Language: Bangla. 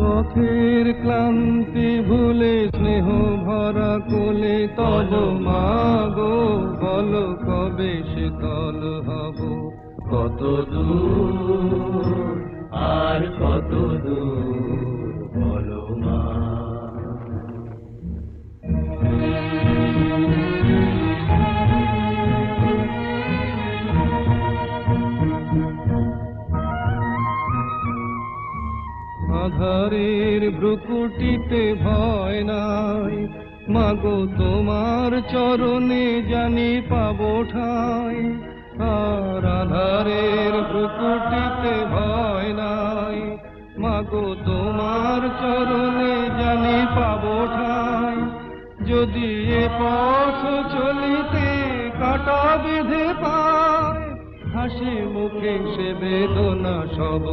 পথের ক্লান্তি ভুলে স্নেহ ভরা কোলে তব মাগো বলো কবে শীতল হব। কত দূর আর কত দূর বলো মা। আধারের ভ্রুকুটিতে ভয় নাই, মাগো তোমার চরণে জানি পাবো ঠাঁই। আর আধারের ভ্রুকুটিতে ভয় নাই, মাগো তোমার চরণে জানি পাবো ঠাঁই। যদি এ পথ চলিতে কাটা বেঁধে পায়, হাসি মুখে সে বেদনা সব